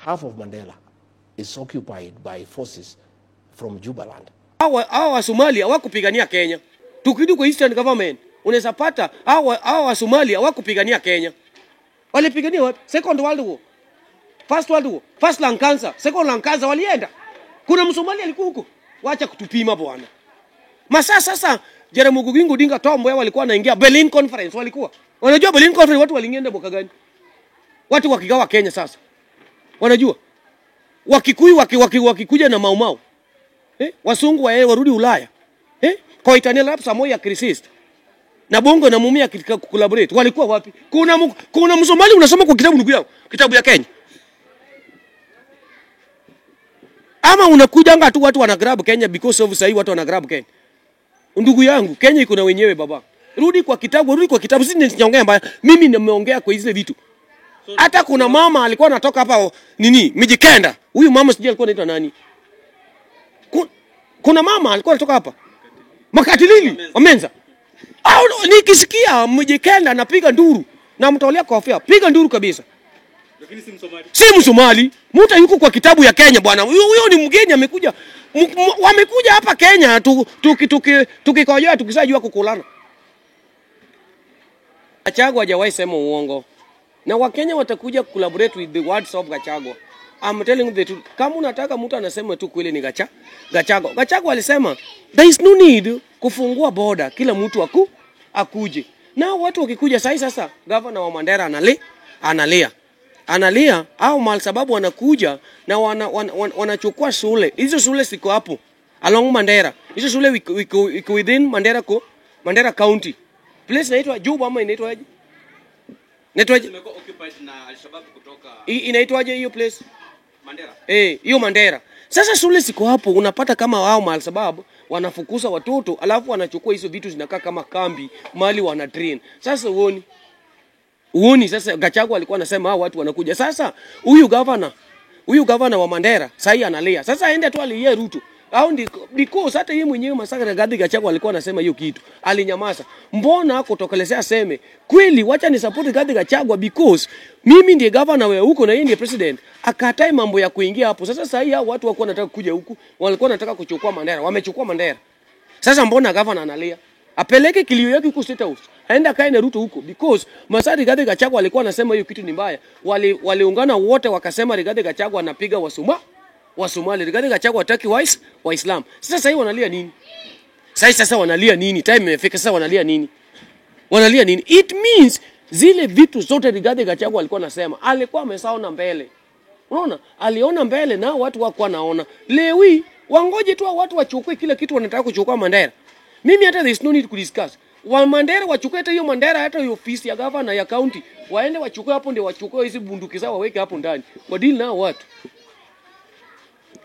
half of Mandera is occupied by forces from Jubaland. Hawa Somalia hawakupigania Kenya. Tukirudi kwa Eastern government, unaweza pata hawa Somalia hawakupigania Kenya. Walipigania wapi? Second World War. First World War, First Lancaster, Second Lancaster walienda. Kuna Msomalia alikuwa huko. Wacha kutupima bwana. Masaa sasa Jaramogi Odinga Tombo yao walikuwa wanaingia Berlin Conference walikuwa. Wanajua Berlin Conference watu waliingia boka gani? Watu wakigawa Kenya sasa. Wanajua. Wakikuyu wakikuja na maumau. Wasungu warudi Ulaya. Kwa Itania Arab Samoa Christ. Na Bongo na Mumia collaborate. Walikuwa wapi? Kuna Msomali unasoma kwa kitabu ndugu yangu, kitabu ya Kenya. Ama unakuja anga tu watu wana grab Kenya because of sahi watu wana grab Kenya. Ndugu yangu, Kenya iko na wenyewe baba. Rudi kwa kitabu, sisi niongea mbaya. Mimi nimeongea kwa hizo vitu. Hata kuna mama alikuwa anatoka hapa Mijikenda. Huyu mama sijui alikuwa anaitwa nani? Kuna mama alikuwa anatoka hapa. Makatilili, Wamenza. Au nikisikia Mijikenda anapiga nduru na mtolea kofia, piga nduru kabisa. Lakini si Msomali. Si Msomali. Mtu yuko kwa kitabu ya Kenya bwana. Huyo ni mgeni amekuja. Wamekuja hapa Kenya tukikojoa tukisajua kukulana. Gachagua hajawahi sema uongo. Na Wakenya watakuja collaborate with the words of Gachagua. I'm telling you the truth. Kama unataka mtu anasema tu kweli ni Gachagua. Gachagua alisema there is no need kufungua border, kila mtu akuje. Na watu wakikuja sasa governor wa Mandera analia au mal sababu wanakuja na wanachukua shule. Hizo shule siko hapo along Mandera. Hizo shule wiko within Mandera County. Place inaitwa Juba ama inaitwaje? Imekuwa occupied na Al-Shabaab kutoka. Inaitwaje hiyo place? Mandera. Hiyo Mandera. Sasa shule siko hapo, unapata kama wao mal sababu wanafukuza watoto alafu wanachukua hizo vitu zinakaa kama kambi mali wana train. Sasa uoni sasa Gachagua alikuwa anasema hao watu wanakuja. Sasa huyu governor wa Mandera sasa analia. Sasa aende tu aliye Ruto. Au because hata yeye mwenyewe Masaka Rigathi Gachagua alikuwa anasema hiyo kitu. Alinyamaza. Mbona kutokelezea aseme kweli wacha ni support Rigathi Gachagua because mimi ndiye governor wa huko na yeye ndiye president. Akatai mambo ya kuingia hapo. Sasa hao watu wako wanataka kuja huku, walikuwa wanataka kuchukua Mandera. Wamechukua Mandera. Sasa mbona governor analia? Apeleke kilio yake huko State House. Aenda kae na Ruto huko because Masaka Rigathi Gachagua alikuwa anasema hiyo kitu ni mbaya. Waliungana wote wakasema Rigathi Gachagua anapiga Wasomali. Rigathi Gachagua hataki Waislamu. Sasa hivi wanalia nini? Sasa wanalia nini? Time imefika sasa wanalia nini? It means zile vitu zote Rigathi Gachagua alikuwa anasema, alikuwa amesaona mbele. Unaona? Aliona mbele na watu wako wanaona. Lewi wangoje tu watu wachukue kila kitu wanataka kuchukua Mandera. Mimi hata there is no need to discuss. Wa Mandera wachukue hata hiyo Mandera, hata hiyo ofisi ya governor ya county. Waende wachukue hapo, ndio wachukue hizo bunduki zao waweke hapo ndani. Wadili nao watu.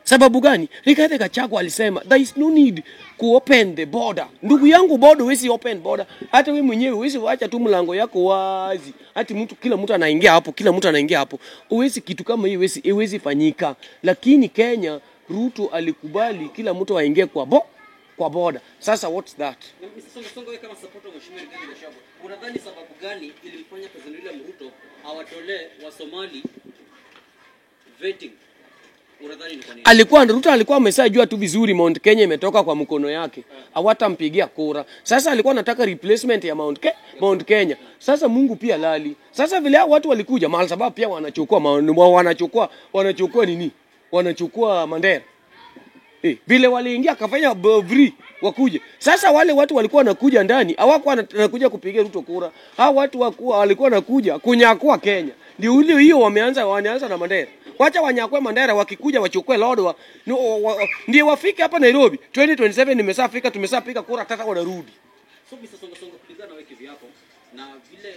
Sababu gani? Rigathi Gachagua alisema there is no need to open the border. Ndugu yangu, border huwezi open border. Hata wewe mwenyewe huwezi waacha tu mlango yako wazi. Hata kila mtu anaingia hapo. Huwezi kitu kama hiyo huwezi fanyika. Lakini Kenya Ruto alikubali kila mtu aingie kwa border. Sasa what's that? Songa wewe kama supporter wa Mheshimiwa Rigathi Gachagua. Unadhani sababu gani ilimfanya President William Ruto awatolee wa Somali vetting? Ruto alikuwa ameshajua tu vizuri Mount Kenya imetoka kwa mkono yake. Hawatampigia kura. Sasa alikuwa anataka replacement ya Mount Kenya. Sasa Mungu pia lali. Sasa vile hao watu walikuja mahali sababu pia wanachukua nini? Wanachukua Mandera. Vile waliingia akafanya free wakuje. Sasa wale watu walikuwa wanakuja ndani, hawakuwa wanakuja kupigia Ruto kura. Hao watu walikuwa wanakuja kunyakua Kenya. Ndio hiyo wanaanza na Mandera. Wacha wanyakwe Mandera, wakikuja wachukue Lord ndio wafike hapa Nairobi 2027 nimesafika, tumeshapiga kura tata wanarudi. So Mr. Songa kulingana na wewe kivyako na vile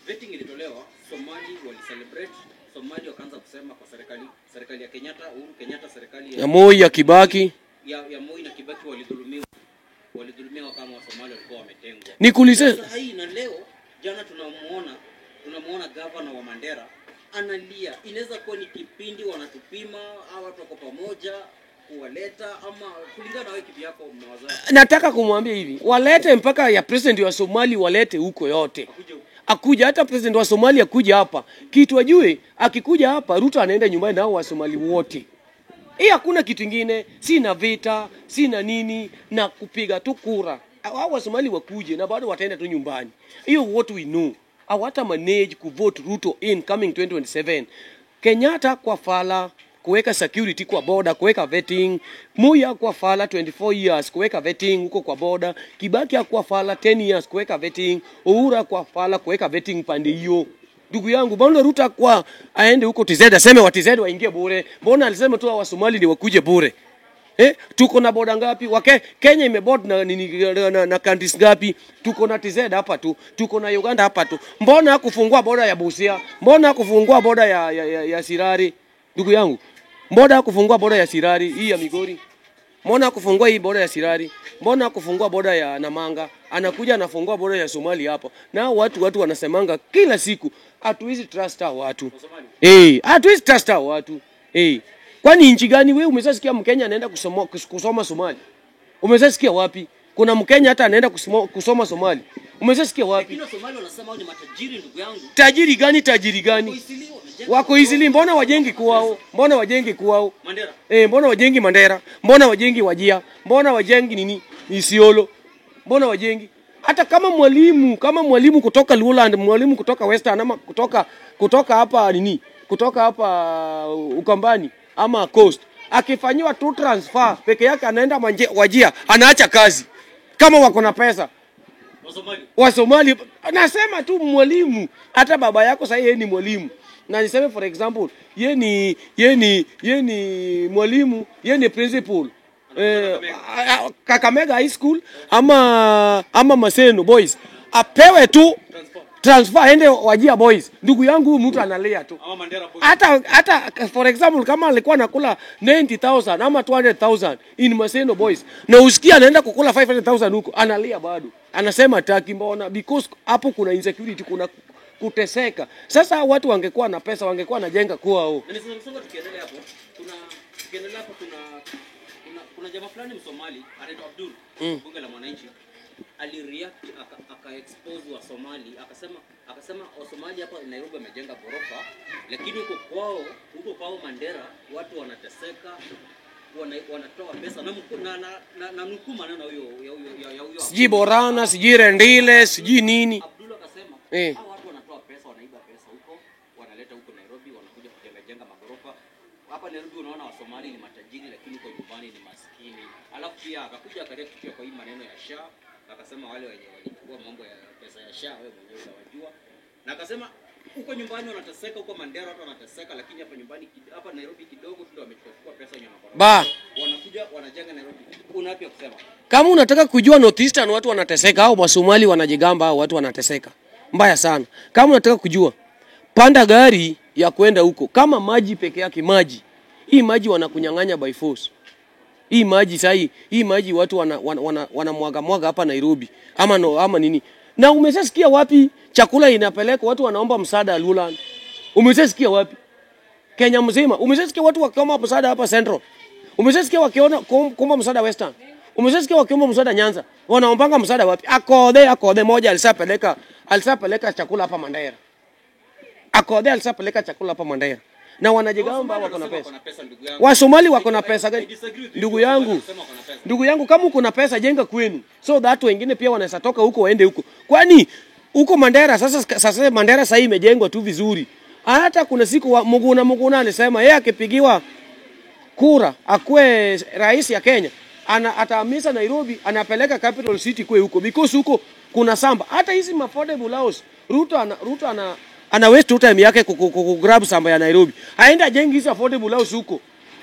vetting ilitolewa, Somali wali celebrate, Somali wakaanza kusema kwa serikali ya Kenyatta, Uhuru Kenyatta, serikali ya Moi ya Kibaki ya Moi na Kibaki walidhulumiwa kama Wasomali walikuwa wametengwa. Nikuulize sasa hii na leo jana tunamuona governor wa Mandera analia. Inaweza kuwa ni kipindi wanatupima au watu wako pamoja. kuwaleta ama kulingana na wewe kivyako mawazo? Nataka kumwambia hivi, walete mpaka ya president wa Somali, walete huko yote. Akuja hata president wa Somalia akuja hapa. Kitu ajue, akikuja hapa Ruto anaenda nyumbani nao wa Somali wote. Hii hakuna kitu kingine, sina vita, sina nini, na kupiga tu kura. Hao wa Somali wakuje na bado wataenda tu nyumbani. Hiyo what we know. Hawata manage kuvote Ruto in coming 2027. Kenyatta kwa fala kuweka security kwa border, kuweka vetting. Muya kwa fala 24 years kuweka vetting huko kwa border. Kibaki kwa fala 10 years kuweka vetting. Uhuru kwa fala kuweka vetting pande hiyo. Ndugu yangu, mbona Ruto kwa aende huko TZ aseme wa TZ waingie bure? Mbona alisema tu wa Somali ni wakuje bure? Tuko na boda ngapi? Kenya imeboard na countries ngapi? Tuko na TZ hapa tu. Tuko na Uganda hapa tu. Mbona hakufungua boda ya Busia? Mbona hakufungua boda ya Sirari? Ndugu yangu, mbona hakufungua boda ya Sirari hii ya Migori? Mbona hakufungua hii boda ya Sirari? Mbona hakufungua boda ya Namanga? Anakuja anafungua boda ya Somali hapa. Na watu wanasemanga kila siku, hatuwezi trust hao watu. Hatuwezi trust hao watu. Kwani nchi gani wewe umeshasikia Mkenya anaenda kusoma Somali? Umeshasikia wapi? Kuna Mkenya hata anaenda kusoma Somali. Umeshasikia wapi? Lakini Somali wanasema ni matajiri ndugu yangu. Tajiri gani? Wako Isili, mbona wajengi kwao? Mbona wajengi kwao? Mandera. Mbona wajengi Mandera? Mbona wajengi Wajia? Mbona wajengi nini? Isiolo. Mbona wajengi? Hata kama mwalimu kutoka Luland, mwalimu kutoka Western ama kutoka hapa nini? Kutoka hapa Ukambani ama Coast, akifanywa tu transfer peke yake anaenda Wajia, anaacha kazi. Kama wako na pesa wa Somali, nasema tu mwalimu, hata baba yako sasa yeye ni mwalimu. Na niseme for example, yeye ni mwalimu, yeye ni principal Kakamega High School ama Maseno Boys, apewe tu transfer ende Wajia Boys. Ndugu yangu mtu analea tu. Ama Mandera Boys. Hata for example kama alikuwa anakula 90,000 ama 200,000 in Maseno Boys, na usikia anaenda kukula 500,000 huko, analia bado. Anasema taki mbona, because hapo kuna insecurity, kuna kuteseka. Sasa watu wangekuwa na pesa, wangekuwa najenga kwao. Nisema tukiendelea hapo, kuna jamaa fulani Msomali anaitwa Abdul, bunge la mwananchi, alireact aka-expose wa Somali, akasema Wasomali hapa Nairobi wamejenga gorofa, lakini huko kwao Mandera watu wanateseka, wanatoa pesa na nukuu maneno huyo siji Borana, siji Rendile, siji nini. Abdul akasema hao watu wanatoa pesa, wanaiba pesa huko, wanaleta huko Nairobi, wanakuja kujenga magorofa. Hapa Nairobi unaona Wasomali ni matajiri, lakini kwa nyumbani ni maskini. Alafu pia akakuja akareact kwa hii maneno ya SHA, akasema wale wenye walichukua mambo ya pesa ya SHA wewe mwenyewe unawajua. Na akasema huko nyumbani wanateseka, huko Mandera watu wanateseka, lakini hapa nyumbani hapa Nairobi kidogo tu ndio wamechukua pesa yenyewe wanakuja wanajenga Nairobi. Una wapi kusema? Kama unataka kujua North Eastern watu wanateseka au Wasomali wanajigamba au watu wanateseka mbaya sana. Kama unataka kujua, panda gari ya kwenda huko. Kama maji peke yake, hii maji wanakunyang'anya by force. Hii maji watu wanamwaga hapa Nairobi ama nini. Na umeshasikia wapi chakula inapeleka watu wanaomba msaada Luland? Umeshasikia wapi? Kenya mzima. Umeshasikia watu wakiomba msaada hapa Central? Umeshasikia kuomba msaada Western? Umeshasikia wakiomba msaada Nyanza? Wanaombanga msaada wapi? Akode moja alisapeleka chakula hapa Mandera. Alisapeleka chakula hapa Mandera. Na wanajigamba wako na pesa. Wasomali wako na pesa gani? Ndugu yangu, kama uko na pesa jenga kwenu, so that wengine pia wanaweza toka huko waende huko. Kwani huko Mandera sasa Mandera sasa imejengwa tu vizuri. Hata kuna siku Muguna alisema yeye akipigiwa kura akue rais ya Kenya, atahamisa Nairobi, anapeleka capital city kwe huko, because huko kuna samba. Hata hizi affordable house Ruto ana waste time yake grab samba ya Nairobi. Aenda jengi hizi affordable house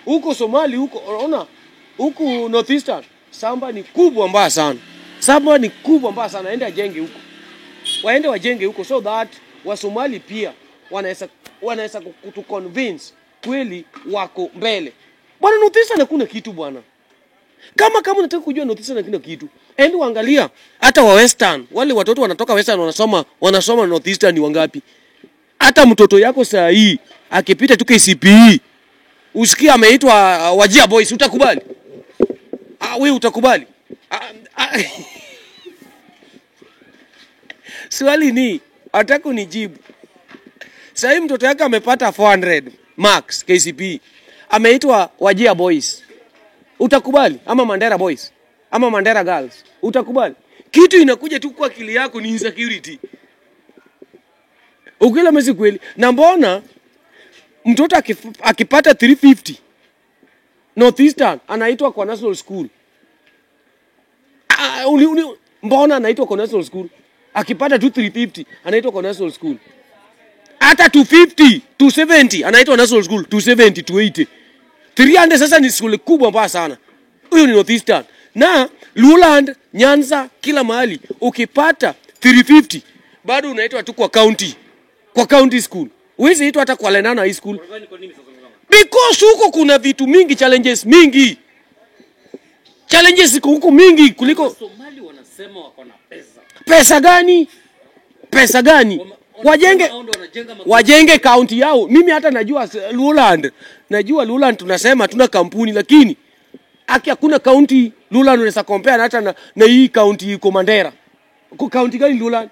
huko Somali huko. Unaona? Huko North Eastern samba ni kubwa mbaya sana. Aenda jenge huko. Waende wajenge huko, so that wa Somali pia wanaweza kutu convince kweli wako mbele. Bwana North Eastern hakuna kitu bwana. Kama unataka kujua North Eastern hakuna kitu, ende uangalia hata wa Western, wale watoto wanatoka Western wanasoma North Eastern ni wangapi? Hata mtoto yako saa hii akipita tu KCPE usikia ameitwa Wajia Boys, utakubali? Wewe utakubali? Swali ni ataka nijibu. Sasa mtoto yake amepata 400 marks KCPE. Ameitwa Wajia Boys. Utakubali? Ama Mandera Boys? Ama Mandera Girls? Utakubali? Kitu inakuja tu kwa akili yako ni insecurity. Ukila mesi kweli. Na mbona mtoto akipata 350 Northeastern anaitwa kwa national school? Mbona anaitwa kwa national school? Akipata 350 anaitwa kwa national school. Hata 250, 270 anaitwa national school, 270, 280. 300 sasa ni shule kubwa mbaya sana. Huyo ni Northeastern. Na Luland, Nyanza, kila mahali ukipata 350 bado unaitwa tu kwa county. Kwa county school. Huwezi itwa hata kwa Lenana High School. Because huko kuna vitu mingi, challenges mingi. Challenges ziko huko mingi kuliko Somali wanasema wako na pesa. Pesa gani? Pesa gani? Wajenge county yao. Mimi hata najua Luland. Najua Luland tunasema tuna kampuni lakini hakuna county Luland unaweza compare hata na hii county iko Mandera. Kwa county gani Luland?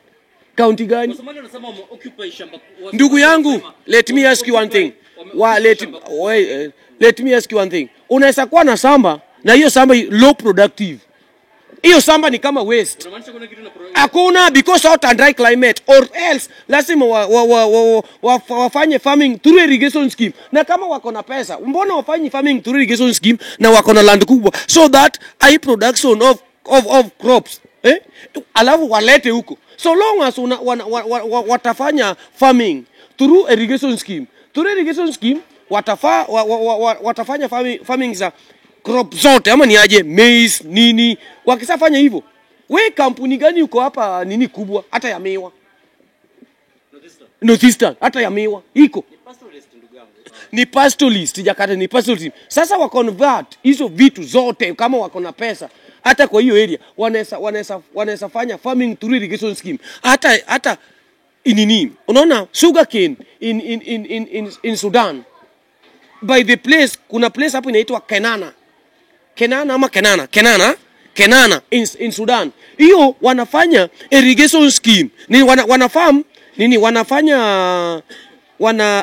County gani? Somali wanasema occupy shamba. Ndugu yangu, let me ask you one thing. Let me ask you one thing. Unaweza kuwa na shamba na hiyo shamba low productive. Hiyo shamba ni kama waste. Hakuna because hot and dry climate or else lazima wafanye farming through irrigation scheme. Na kama wako na pesa, mbona wafanye farming through irrigation scheme na wako na land kubwa so that high production of crops, alafu walete huko. So long as watafanya farming through irrigation scheme. Through irrigation scheme watafanya farming za crop zote ama ni aje maize nini. Wakisafanya hivyo, we kampuni gani uko hapa nini kubwa hata ya miwa? Northeastern hata ya miwa iko. Ni pastoralist jakata ni pastoralist. Sasa wa convert hizo vitu zote kama wako na pesa hata kwa hiyo area wanaweza fanya farming through irrigation scheme. Hata nini? Unaona sugarcane in Sudan. By the place kuna place hapo inaitwa Kenana in Sudan. Hiyo wanafanya irrigation scheme. Ni wanafarm nini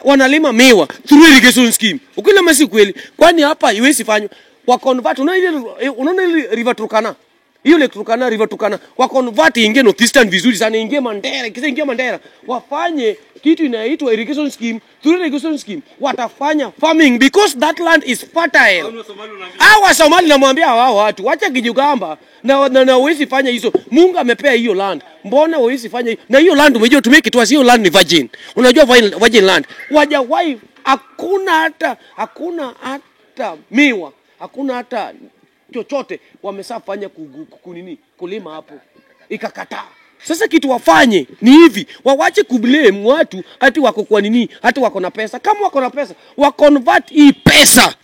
wanalima miwa through irrigation scheme. Ukila masi kweli. Kwani hapa iwezi fanywa. Wa convert unaona ile River Turkana. Hiyo ile Turkana River Turkana wa convert ingie Northeastern vizuri sana, ingie Mandera, kisa ingie Mandera. Wafanye kitu inaitwa irrigation scheme. Through irrigation scheme watafanya farming because that land is fertile. Hawa Somali namwambia hao watu wacha kijugamba na uwezi fanya hizo. Mungu amepea hiyo land. Mbona uwezi fanya na hiyo land umejua tumeke tu hiyo land ni virgin. Unajua virgin land. Wajawahi hakuna hata miwa. Hakuna hata chochote wamesafanya kulima hapo. Ikakataa. Sasa kitu wafanye ni hivi, wawache kublame watu hati wako kwa nini, hati wako na pesa. Kama wako na pesa, wa convert hii pesa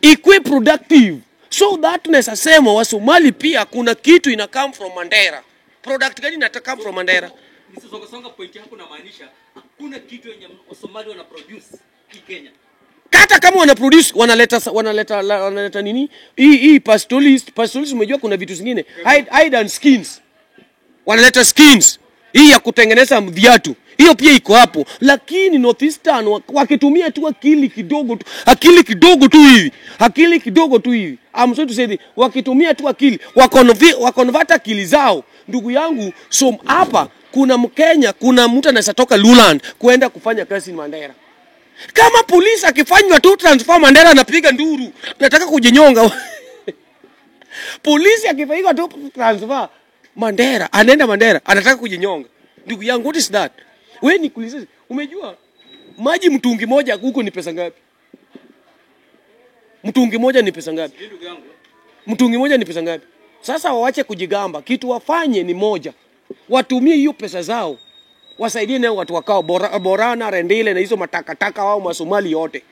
ikue productive. So that tunaweza sema wa Somali pia kuna kitu ina come from Mandera. Product gani ina come from Mandera? Nisonga point yako na maanisha hakuna kitu yenye Somali wana produce hii Kenya. Hata kama wana produce wanaleta nini? Hii pastoralist umejua kuna vitu zingine. Hide and skins. Wanaleta skins. Hii ya kutengeneza viatu. Hiyo pia iko hapo. Lakini Northeastern wakitumia tu akili kidogo tu hivi. I'm sorry to say wakitumia tu akili, wakonvert akili zao. Ndugu yangu, so hapa kuna Mkenya, kuna mtu anaweza toka Luland kwenda kufanya kazi in Mandera. Kama polisi akifanywa tu transfer Mandera anapiga nduru. Nataka kujinyonga. Polisi akifanywa tu transfer Mandera, anaenda Mandera, anataka kujinyonga. Ndugu yangu, what is that? Wewe nikuulize, umejua maji mtungi moja huko ni pesa ngapi? Mtungi moja ni pesa ngapi? Ndugu yangu. Mtungi moja ni pesa ngapi? Sasa waache kujigamba, kitu wafanye ni moja. Watumie hiyo pesa zao. Wasaidie na watu wakao Borana, Rendile na hizo matakataka wao Masomali yote.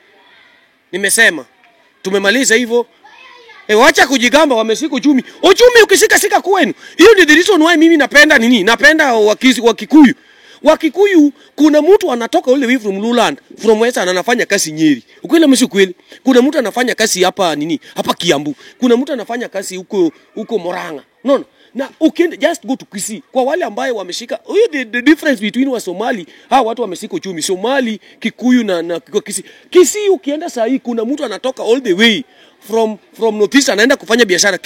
Nimesema tumemaliza hivyo. Wacha kujigamba wameshika uchumi. Uchumi ukishika kwenu. Hiyo ndio the reason why mimi napenda nini? Napenda wa Kikuyu. Wakikuyu kuna mtu anatoka ule way from Luland, from Western anafanya kazi Nyeri. Ukweli msio kweli? Kuna mtu anafanya kazi hapa hapa Kiambu. Kuna mtu anafanya kazi huko Murang'a. No. Na ukienda just go to Kisii. Kwa wale ambao wameshika, the difference between wa Somali, hawa watu wameshika uchumi. Somali, Kikuyu na Kisii. Kisii ukienda saa hii kuna mtu anatoka all the way from Northeast anaenda kufanya biashara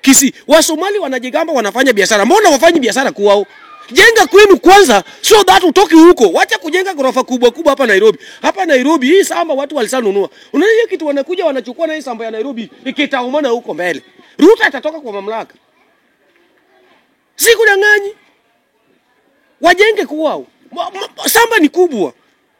Kisii. Wa Somali wanajigamba wanafanya biashara. Mbona wafanyi biashara kwao? Jenga kwenu kwanza so that utoke huko. Wacha kujenga ghorofa kubwa hapa Nairobi. Hapa Nairobi hii samba watu walisanunua. Unaona kitu wanakuja wanachukua na hii samba ya Nairobi ikitaumana huko mbele. Ruto atatoka kwa mamlaka. Sikudanganyi. Wajenge kwao. Samba ni kubwa.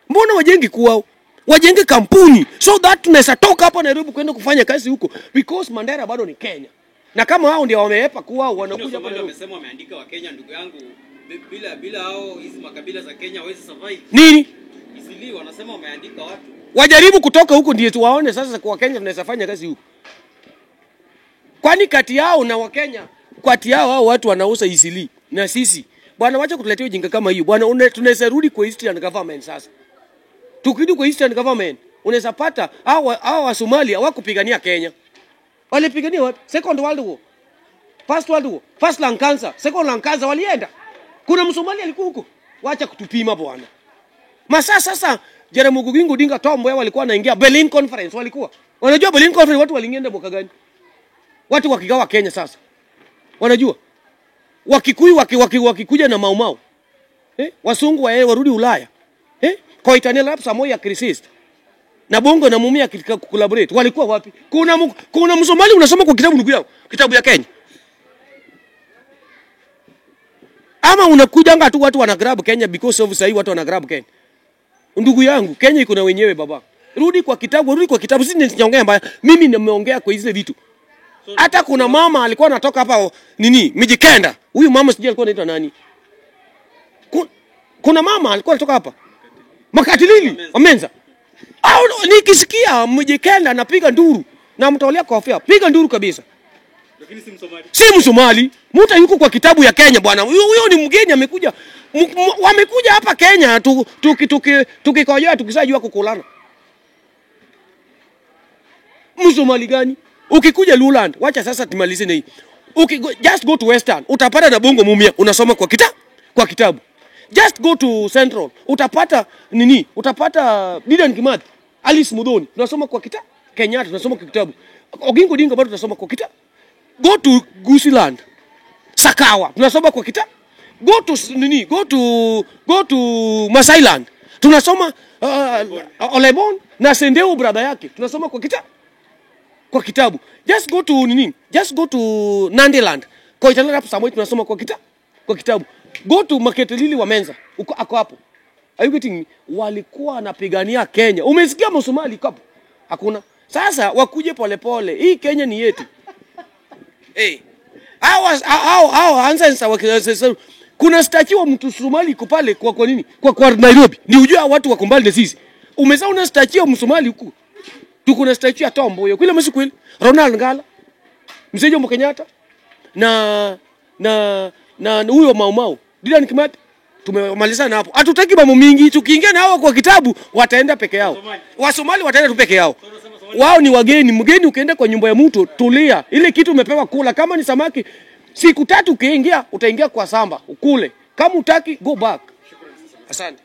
Mbona wajenge kwao? Wajenge kampuni so that tunaweza toka hapa Nairobi kwenda kufanya kazi huko because Mandera bado ni Kenya. Na kama hao ndio wameepa kwao wanakuja hapa Nairobi. Wamesema wameandika wa Kenya ndugu yangu bila hao hizi makabila za Kenya hawezi survive. Nini? Isili wanasema wameandika watu. Wajaribu kutoka huko ndio tuwaone sasa kwa Kenya tunaweza fanya kazi huko. Kwani kati yao na Wakenya, kati yao hao watu wanauza Isili na sisi. Bwana wacha kutuletea ujinga kama hiyo. Bwana tunaweza rudi kwa Eastern government sasa. Tukirudi kwa Eastern government, unaweza pata hao wa Somalia hawakupigania Kenya. Walipigania wapi? Second World War. First World War. First Lancaster, Second Lancaster walienda. Kuna Msomali alikuwa huko. Wacha kutupima bwana. Masaa sasa Jaramogi Oginga Odinga Tombo walikuwa wanaingia Berlin Conference walikuwa. Unajua Berlin Conference watu walienda boka gani? Watu wakigawa Kenya sasa. Wanajua? Wakikuyu wakikuja na maumau. Wasungu warudi Ulaya. Kwa Italian Rap Samoya Krisist. Na Bongo na Mumia collaborate. Walikuwa wapi? Kuna Msomali unasoma kwa kitabu ndugu yao, kitabu ya Kenya. Ama unakuja tu watu wana grab Kenya because of sahi watu wana grab Kenya. Ndugu yangu, Kenya iko na wenyewe baba. Rudi kwa kitabu, sisi niongea mbaya. Mimi nimeongea kwa hizo vitu. Hata kuna mama alikuwa anatoka hapa Mijikenda. Huyu mama sijui alikuwa anaitwa nani? Kuna mama alikuwa anatoka hapa. Makatilili, Wamenza. Au nikisikia Mijikenda anapiga nduru na mtolea kofia, piga nduru kabisa. Lakini si Msomali. Si Msomali. Mtu yuko kwa kitabu ya Kenya bwana. Huyo ni mgeni amekuja. Wamekuja hapa Kenya tukikojoa tukisajua kukulana. Msomali gani? Ukikuja Luland, wacha sasa tumalize na hii. Just go to Western, utapata na Bongo Mumia, unasoma kwa kitabu. Just go to Central, utapata Utapata Dedan Kimathi, Alice Mudhoni, tunasoma kwa kitabu. Kenyatta tunasoma kwa kitabu. Oginga Odinga bado tunasoma kwa kitabu. Go to Gusiland, Sakawa, tunasoma kwa kitabu. Go to Masailand, tunasoma Olebon na Sendeu brother yake, tunasoma kwa kitabu. Just go to Nandiland. Kwa Italian Rap Samoy tunasoma kwa kitabu. Go to Maketelili Wamenza. Ako hapo. Are you getting me? Walikuwa wanapigania Kenya. Umesikia Msomali kapo? Hakuna. Sasa wakuje polepole. Hii Kenya ni yetu. Hao anza kuna statue wa mtu Somali iko pale kwa nini? Kwa Nairobi. Ni ujua watu wako mbali na sisi. Umesaona statue wa Msomali huko? Tuko na statue ya Tombo hiyo. Kweli msi kweli? Ronald Ngala. Mzee Jomo Kenyatta. Na huyo Maumau. Dedan Kimathi. Tumemalizana hapo. Hatutaki mambo mingi. Tukiingia na hao kwa kitabu wataenda peke yao. Wasomali wataenda tu peke yao. Wao ni wageni. Mgeni ukienda kwa nyumba ya mtu tulia. Ile kitu umepewa kula. Kama ni samaki siku 3 ukiingia utaingia kwa samba ukule. Kama utaki go back. Asante.